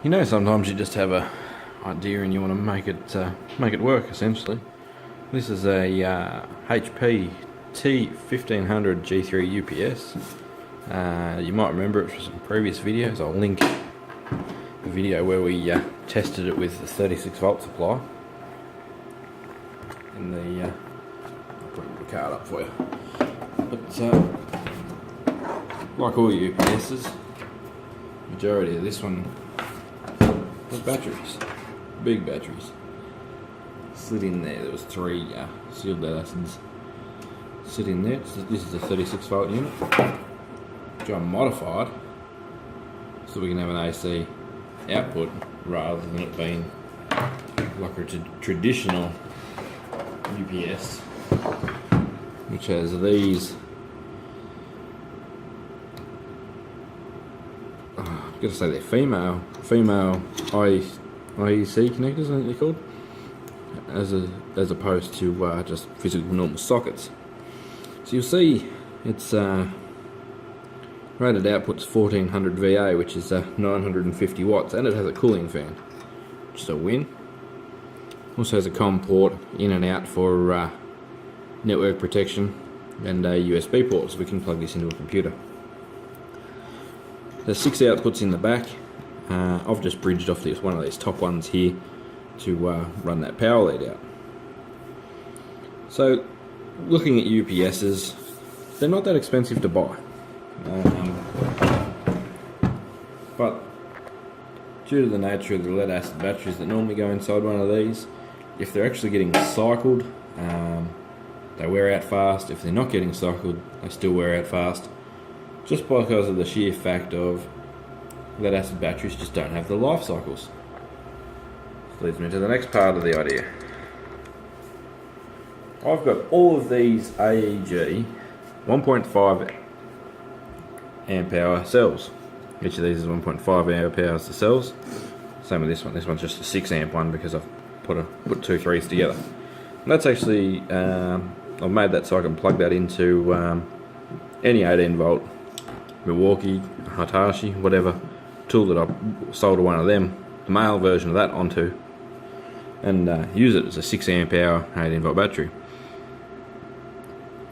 You know, sometimes you just have a idea and you want to make it work. Essentially, this is a HP T1500 G3 UPS. You might remember it from some previous videos. I'll link a video where we tested it with the 36 volt supply. In the I'll put the card up for you. But like all UPSs, majority of this one. The batteries, big batteries, slid in there. There was 3 sealed lead acids sit in there. So this is a 36 volt unit, which I modified so we can have an AC output rather than it being like a traditional UPS, which has these. I've got to say they're female IEC connectors, I think they're called, as opposed to just physical normal sockets. So you'll see it's rated output's 1400 VA, which is 950 watts, and it has a cooling fan, just a win. Also has a COM port in and out for network protection, and a USB port so we can plug this into a computer. There's 6 outputs in the back. I've just bridged off one of these top ones here to run that power lead out. So, looking at UPSs, they're not that expensive to buy. But due to the nature of the lead acid batteries that normally go inside one of these, if they're actually getting cycled, they wear out fast. If they're not getting cycled, they still wear out fast. Just because of the sheer fact of lead acid batteries just don't have the life cycles. This leads me to the next part of the idea. I've got all of these AEG 1.5 amp hour cells. Each of these is 1.5 amp hours to cells. Same with this one. This one's just a 6 amp one because I've put 2 3s together. And that's actually I've made that so I can plug that into any 18 volt Milwaukee, Hitachi, whatever tool that I sold to one of them, the male version of that onto, and use it as a 6 amp hour 18 volt battery,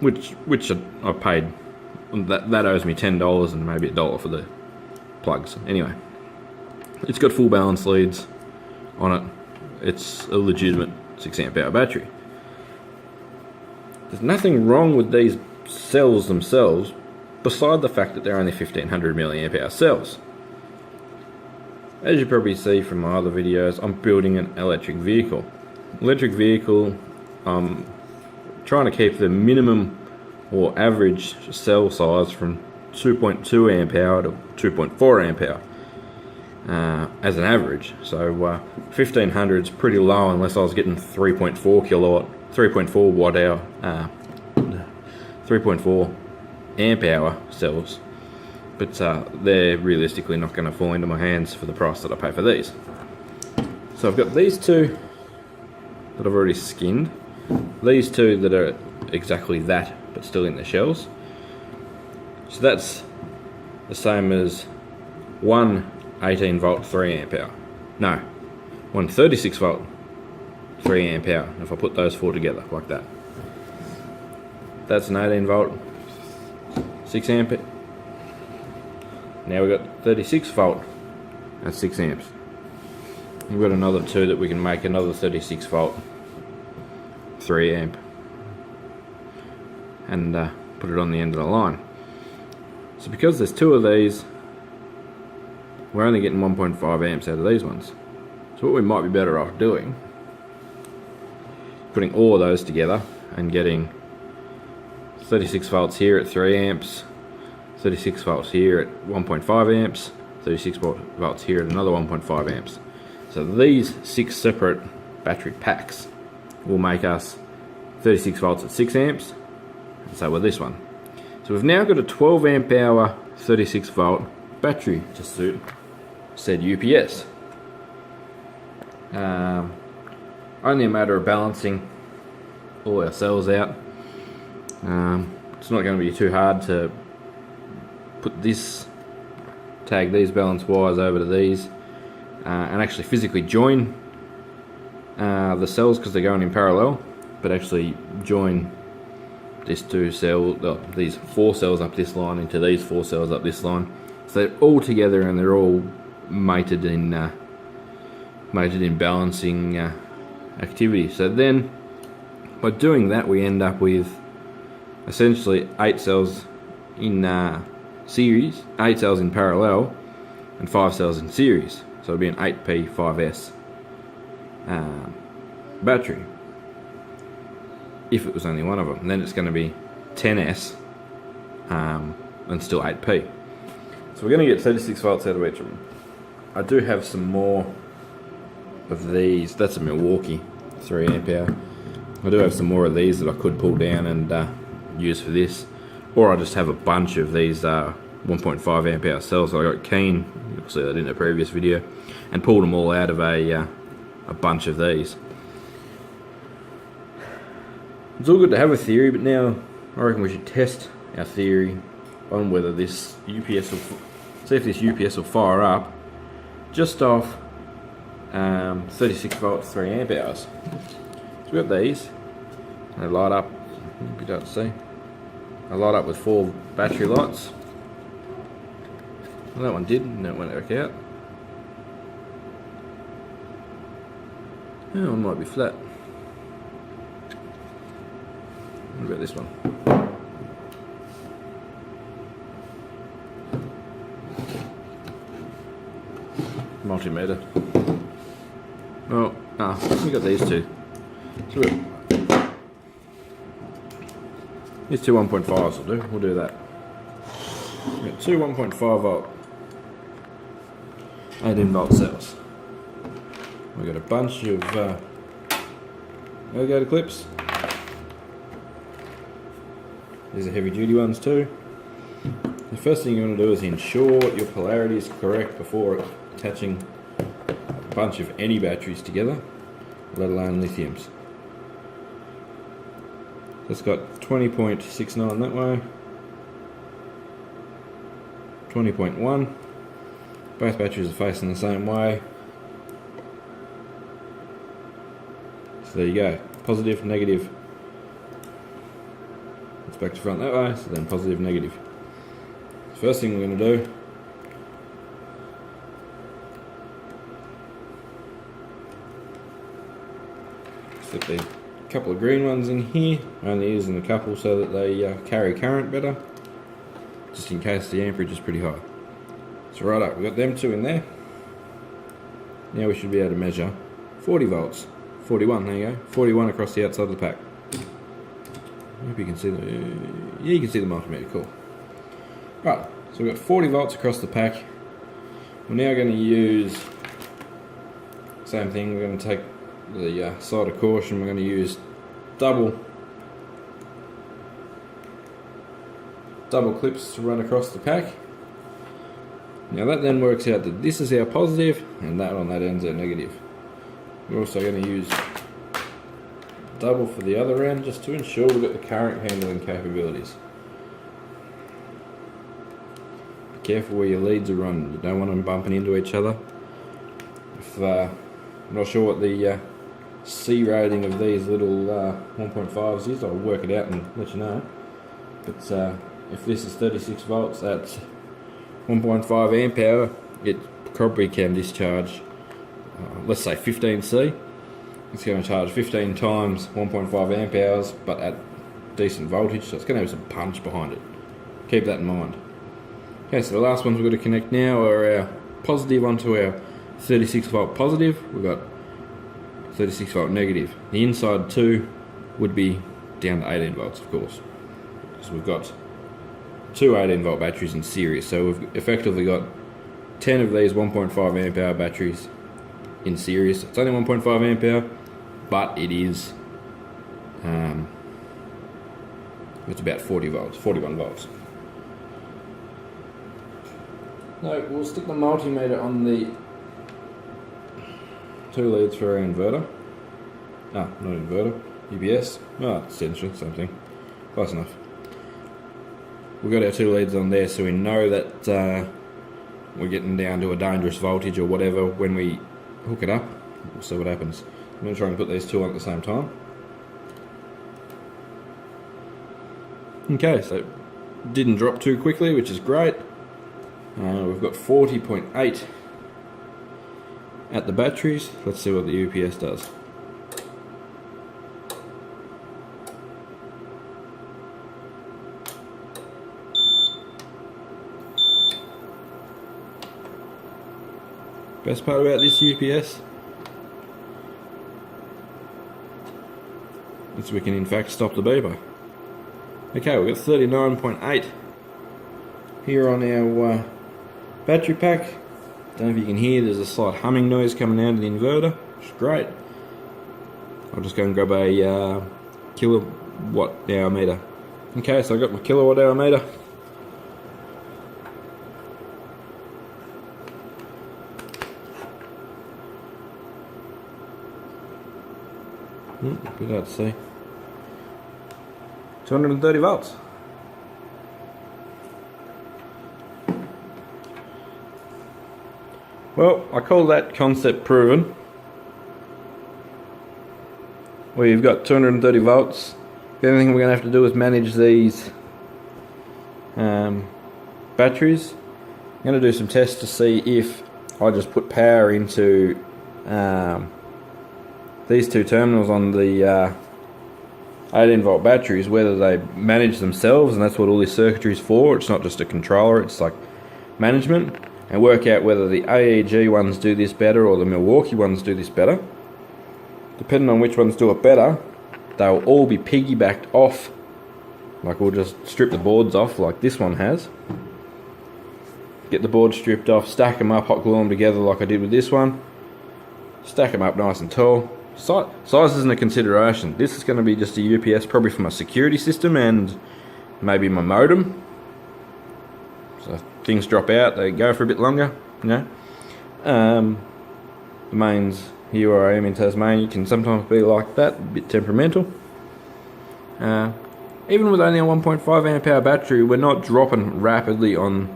which I paid. That owes me $10 and maybe $1 for the plugs. Anyway, it's got full balance leads on it. It's a legitimate 6 amp hour battery. There's nothing wrong with these cells themselves, beside the fact that they're only 1500 milliamp hour cells. As you probably see from my other videos, I'm building an electric vehicle. I'm trying to keep the minimum or average cell size from 2.2 amp hour to 2.4 amp hour as an average. So 1500 is pretty low unless I was getting 3.4 watt hour, 3.4 amp hour cells, but they're realistically not going to fall into my hands for the price that I pay for these. So I've got these 2 that I've already skinned, these 2 that are exactly that but still in the shells. So that's the same as one 18 volt 3 amp hour, no, one 36 volt 3 amp hour. If I put those 4 together like that, that's an 18 volt 6 amp. Now we've got 36 volt at 6 amps. We've got another 2 that we can make another 36 volt 3 amp and put it on the end of the line. So because there's 2 of these, we're only getting 1.5 amps out of these ones. So what we might be better off doing, putting all of those together and getting 36 volts here at 3 amps, 36 volts here at 1.5 amps, 36 volts here at another 1.5 amps. So these 6 separate battery packs will make us 36 volts at 6 amps, and so will this one. So we've now got a 12 amp hour 36 volt battery to suit said UPS. Only a matter of balancing all our cells out. It's not going to be too hard to put this, tag these balance wires over to these, and actually physically join the cells, because they're going in parallel, but actually join these these 4 cells up this line into these 4 cells up this line, so they're all together and they're all mated in balancing activity. So then by doing that, we end up with essentially 8 cells in series, 8 cells in parallel, and 5 cells in series. So it'll be an 8P5S battery if it was only one of them. And then it's going to be 10S and still 8P. So we're going to get 36 volts out of each of them. I do have some more of these. That's a Milwaukee 3 amp hour. I do have some more of these that I could pull down and use for this, or I just have a bunch of these 1.5 amp hour cells that I got keen, you'll see that in a previous video, and pulled them all out of a bunch of these. It's all good to have a theory, but now I reckon we should test our theory on whether this UPS will, see if this UPS will fire up just off 36 volts 3 amp hours. So we've got these, and they light up, you don't see, they light up with 4 battery lights. Well, that one did, and that went back out. That one might be flat. What about this one? Multimeter. Oh, we got these two. So these two 1.5s will do. We'll do that. We've got two 1.5 volt 18 volt cells. We've got a bunch of alligator clips. These are heavy duty ones too. The first thing you want to do is ensure your polarity is correct before attaching a bunch of any batteries together, let alone lithiums. It's got 20.69 that way, 20.1. Both batteries are facing the same way. So there you go, positive, negative. It's back to front that way, so then positive, negative. First thing we're going to do slip the couple of green ones in here, only using a couple so that they carry current better, just in case the amperage is pretty high. So right up, we've got them two in there. Now we should be able to measure 40 volts, 41, there you go, 41 across the outside of the pack. I hope you can see the, yeah, you can see the multimeter, cool. Right, so we've got 40 volts across the pack. We're now going to use, same thing, we're going to take the side of caution, we're going to use double clips to run across the pack. Now that then works out that this is our positive and that on that end's our negative. We're also going to use double for the other end just to ensure we've got the current handling capabilities. Be careful where your leads are running, you don't want them bumping into each other. If I'm not sure what the C rating of these little 1.5s is, I'll work it out and let you know. But if this is 36 volts at 1.5 amp hour, it probably can discharge, let's say 15C. It's going to charge 15 times 1.5 amp hours, but at decent voltage, so it's going to have some punch behind it. Keep that in mind. Okay, so the last ones we've got to connect now are our positive onto our 36 volt positive. We've got 36 volt negative. The inside two would be down to 18 volts, of course. So we've got two 18 volt batteries in series, so we've effectively got 10 of these 1.5 amp hour batteries in series. It's only 1.5 amp hour, but it is it's about 40 volts, 41 volts. No, we'll stick the multimeter on the two leads for our inverter. Not inverter, UPS. Essentially same thing. Close enough. We've got our two leads on there, so we know that we're getting down to a dangerous voltage or whatever when we hook it up. We'll see what happens. I'm going to try and put these two on at the same time. Okay, so it didn't drop too quickly, which is great. We've got 40.8 at the batteries. Let's see what the UPS does. Best part about this UPS is we can in fact stop the beeper. Okay, we've got 39.8 here on our battery pack. Don't know if you can hear, there's a slight humming noise coming out of the inverter, which is great. I'll just go and grab a kilowatt hour meter. Okay, so I got my kilowatt hour meter. Good hard to see. 230 volts. Well, I call that concept proven. We've got 230 volts. The only thing we're going to have to do is manage these batteries. I'm going to do some tests to see if I just put power into these two terminals on the 18 volt batteries, whether they manage themselves, and that's what all this circuitry is for. It's not just a controller, it's like management, and work out whether the AEG ones do this better or the Milwaukee ones do this better. Depending on which ones do it better, they'll all be piggybacked off. Like we'll just strip the boards off like this one has. Get the boards stripped off, stack them up, hot glue them together like I did with this one. Stack them up nice and tall. Size isn't a consideration. This is going to be just a UPS probably for my security system and maybe my modem. So if things drop out, they go for a bit longer, you know. The mains here where I am in Tasmania can sometimes be like that, a bit temperamental. Even with only a 1.5 amp hour battery, we're not dropping rapidly on,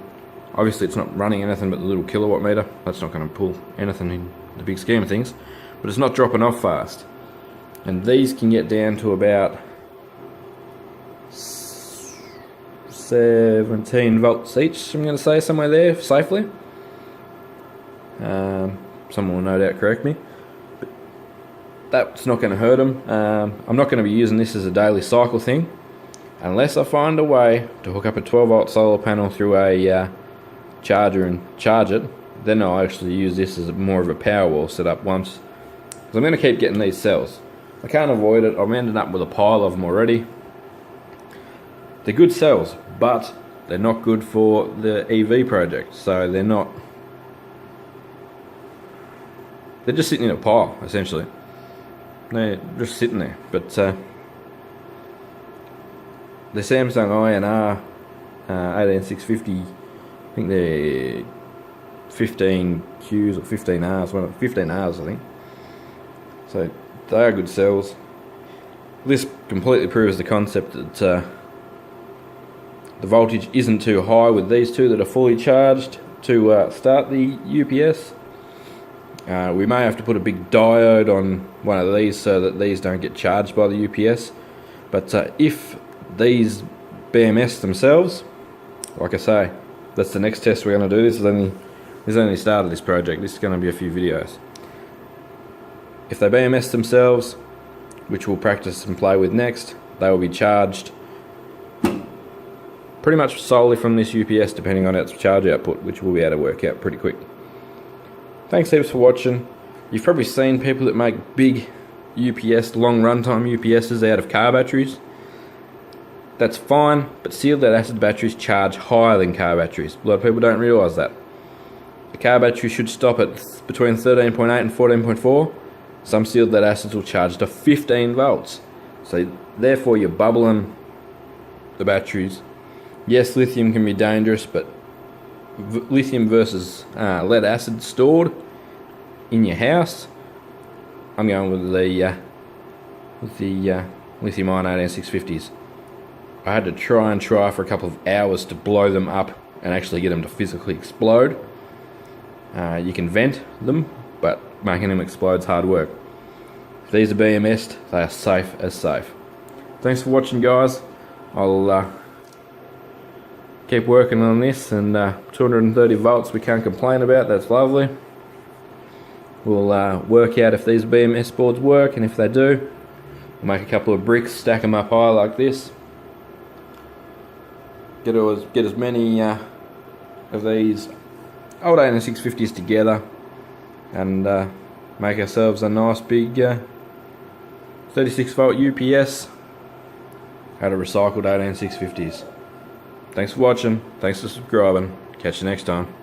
obviously it's not running anything but the little kilowatt meter. That's not going to pull anything in the big scheme of things. But it's not dropping off fast. And these can get down to about 17 volts each, I'm going to say, somewhere there, safely. Someone will no doubt correct me. But that's not going to hurt them. I'm not going to be using this as a daily cycle thing, unless I find a way to hook up a 12 volt solar panel through a charger and charge it. Then I'll actually use this as more of a power wall setup once. I'm going to keep getting these cells. I can't avoid it. I'm ending up with a pile of them already. They're good cells, but they're not good for the EV project. So they're not... They're just sitting in a pile, essentially. They're just sitting there. But the Samsung INR 18650, I think they're 15Qs or 15Rs, 15Rs I think. So they are good cells. This completely proves the concept that the voltage isn't too high with these two that are fully charged to start the UPS. We may have to put a big diode on one of these so that these don't get charged by the UPS. But if these BMS themselves, like I say, that's the next test we're going to do. This is only the start of this project. This is going to be a few videos. If they BMS themselves, which we'll practice and play with next, they will be charged pretty much solely from this UPS, depending on its charge output, which we'll be able to work out pretty quick. Thanks heaps for watching. You've probably seen people that make big UPS, long runtime UPSs out of car batteries. That's fine, but sealed lead acid batteries charge higher than car batteries. A lot of people don't realise that. A car battery should stop at between 13.8 and 14.4. Some sealed lead acids will charge to 15 volts. So therefore you're bubbling the batteries. Yes, lithium can be dangerous, but lithium versus lead acid stored in your house, I'm going with the lithium ion 18650s. I had to try for a couple of hours to blow them up and actually get them to physically explode. You can vent them, but making them explode is hard work. If these are BMS'd, they are safe as safe. Thanks for watching, guys. I'll keep working on this, and 230 volts we can't complain about. That's lovely. We'll work out if these BMS boards work, and if they do, we'll make a couple of bricks, stack them up high like this. Get as many of these old 18650s together, and make ourselves a nice big 36 volt UPS out of recycled 18650s. Thanks for watching, thanks for subscribing, catch you next time.